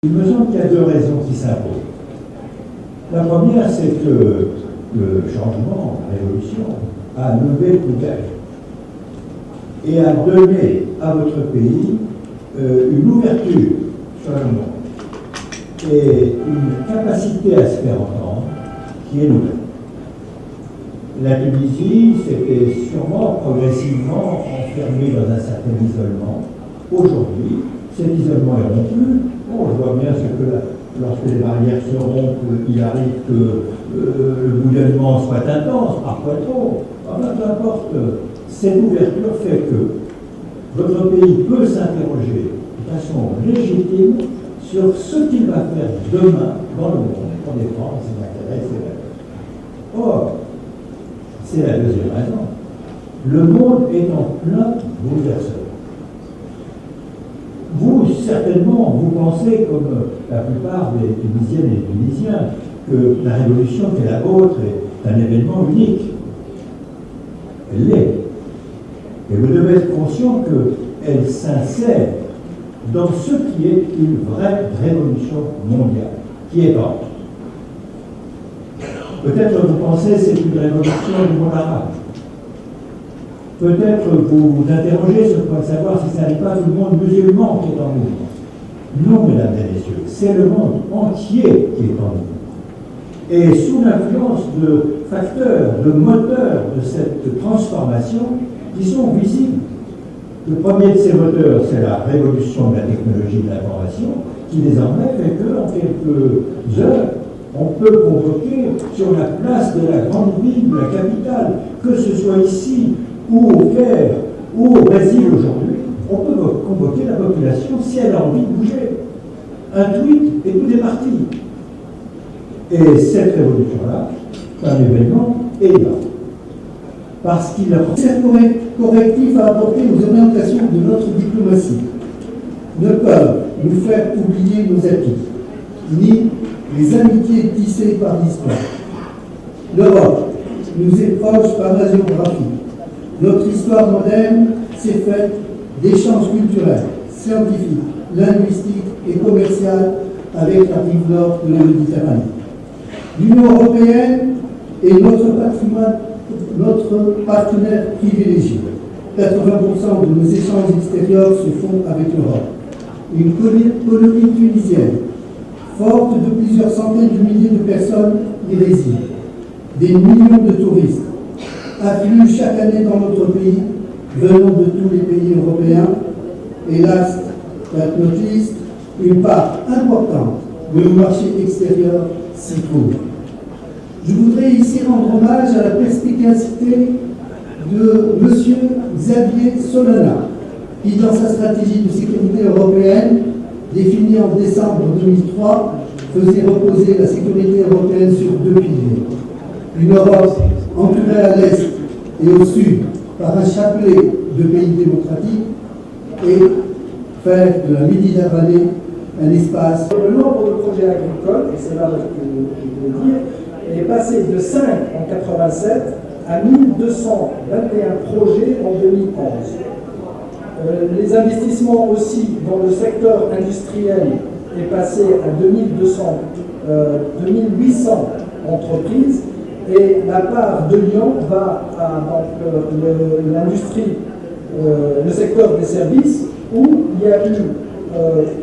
Il me semble qu'il y a deux raisons qui s'imposent. La première, c'est que le changement, la révolution, a levé le blocage et a donné à votre pays une ouverture sur le monde et une capacité à se faire entendre qui est nouvelle. La Tunisie s'était sûrement progressivement enfermée dans un certain isolement. Aujourd'hui, cet isolement est rompu. Bon, je vois bien ce que lorsque les barrières se rompent, il arrive que le bouillonnement soit intense, parfois trop. Enfin, peu importe, cette ouverture fait que votre pays peut s'interroger de façon légitime sur ce qu'il va faire demain dans le monde pour défendre ses intérêts et ses valeurs. Or, c'est la deuxième raison. Le monde est en plein bouleversement. Vous, certainement, vous pensez, comme la plupart des Tunisiennes et des Tunisiens, que la révolution qui est la vôtre est un événement unique. Elle l'est. Et vous devez être conscient qu'elle s'insère dans ce qui est une vraie révolution mondiale, qui est en. Peut-être vous pensez que c'est une révolution du monde arabe. Peut-être vous vous interrogez sur le point de savoir si ce n'est pas le monde musulman qui est en mouvement. Non, mesdames et messieurs, c'est le monde entier qui est en mouvement. Et sous l'influence de facteurs, de moteurs de cette transformation qui sont visibles. Le premier de ces moteurs, c'est la révolution de la technologie de l'information, qui désormais fait qu'en quelques heures, on peut convoquer sur la place de la grande ville, de la capitale, que ce soit ici, ou au Caire, ou au Brésil aujourd'hui, on peut convoquer la population si elle a envie de bouger. Un tweet et tout est parti. Et cette révolution-là, c'est un événement énorme. Parce qu'il a correctif à apporter aux orientations de notre diplomatie ne peuvent nous faire oublier nos acquis, ni les amitiés tissées par l'histoire. L'Europe nous est proche par la géographie. Notre histoire moderne s'est faite d'échanges culturels, scientifiques, linguistiques et commerciaux avec la rive nord de la Méditerranée. L'Union européenne est notre patrimoine, notre partenaire privilégié. 80% de nos échanges extérieurs se font avec l'Europe. Une colonie tunisienne, forte de plusieurs centaines de milliers de personnes, y résident. Des millions de touristes affluent chaque année dans notre pays, venant de tous les pays européens. Hélas, notre liste, une part importante de nos marchés extérieurs s'y trouve. Je voudrais ici rendre hommage à la perspicacité de M. Xavier Solana, qui, dans sa stratégie de sécurité européenne, définie en décembre 2003, faisait reposer la sécurité européenne sur deux piliers. Une Europe entourée à l'est et au sud par un chapelet de pays démocratiques et faire de la Méditerranée un espace. Le nombre de projets agricoles, et c'est là que je voulais dire, est passé de 5 en 87 à 1221 projets en 2011. Les investissements aussi dans le secteur industriel est passé à 2800 entreprises et la part de Lyon va à l'industrie, le secteur des services où il y a eu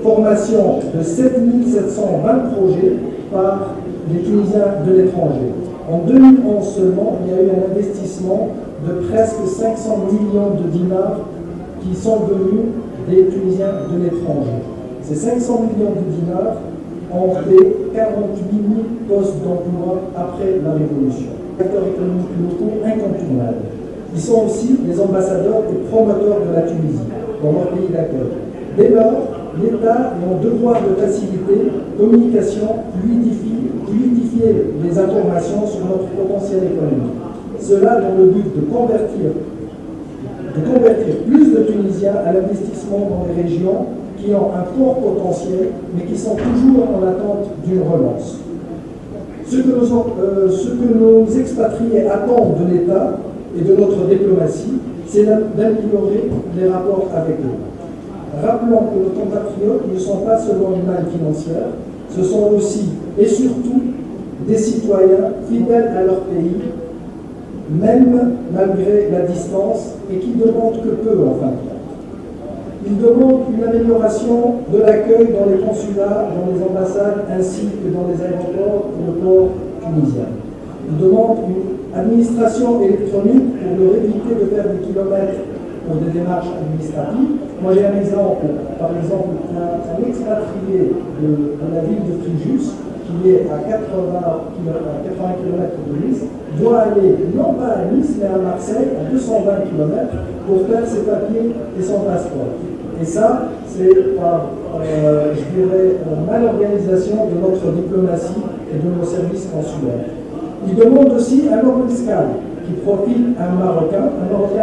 formation de 7720 projets par les Tunisiens de l'étranger. En 2011 seulement, il y a eu un investissement de presque 500 millions de dinars qui sont venus des Tunisiens de l'étranger. Ces 500 millions de dinars ont fait 48 000 postes d'emploi après la Révolution. Acteurs économiques locaux incontournables. Ils sont aussi les ambassadeurs et promoteurs de la Tunisie dans leur pays d'accueil. Dès lors, l'État est en devoir de faciliter communication, fluidifier les informations sur notre potentiel économique. Cela dans le but de convertir plus de Tunisiens à l'investissement dans les régions qui ont un fort potentiel, mais qui sont toujours en attente d'une relance. Ce que nos expatriés attendent de l'État et de notre diplomatie, c'est d'améliorer les rapports avec eux. rappelant que nos compatriotes ne sont pas seulement une manne financière, ce sont aussi et surtout des citoyens fidèles à leur pays, même malgré la distance, et qui demandent que peu en fin de compte. Ils demandent une amélioration de l'accueil dans les consulats, dans les ambassades, ainsi que dans les aéroports et le port tunisien. Ils demandent une administration électronique pour leur éviter de faire des kilomètres pour des démarches administratives. Moi j'ai un exemple, par exemple, un expatrié de la ville de Fréjus, qui est à 80 km de Nice, doit aller non pas à Nice mais à Marseille, à 220 km, pour faire ses papiers et son passeport. Et ça, c'est par, je dirais, mal-organisation de notre diplomatie et de nos services consulaires. Il demande aussi un ordre fiscal qui profite à un Marocain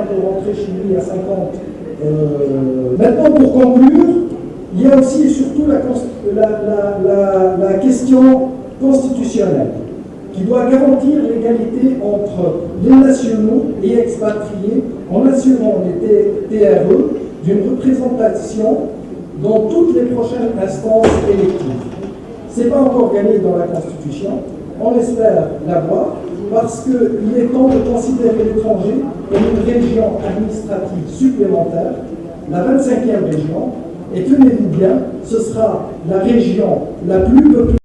pour rentrer chez lui à 50. Maintenant, pour conclure, il y a aussi et surtout la question constitutionnelle qui doit garantir l'égalité entre les nationaux et expatriés en assurant les TRE d'une représentation dans toutes les prochaines instances électives. Ce n'est pas encore gagné dans la Constitution, on espère l'avoir, parce qu'il est temps de considérer l'étranger comme une région administrative supplémentaire, la 25e région, et tenez-vous bien, ce sera la région la plus peuplée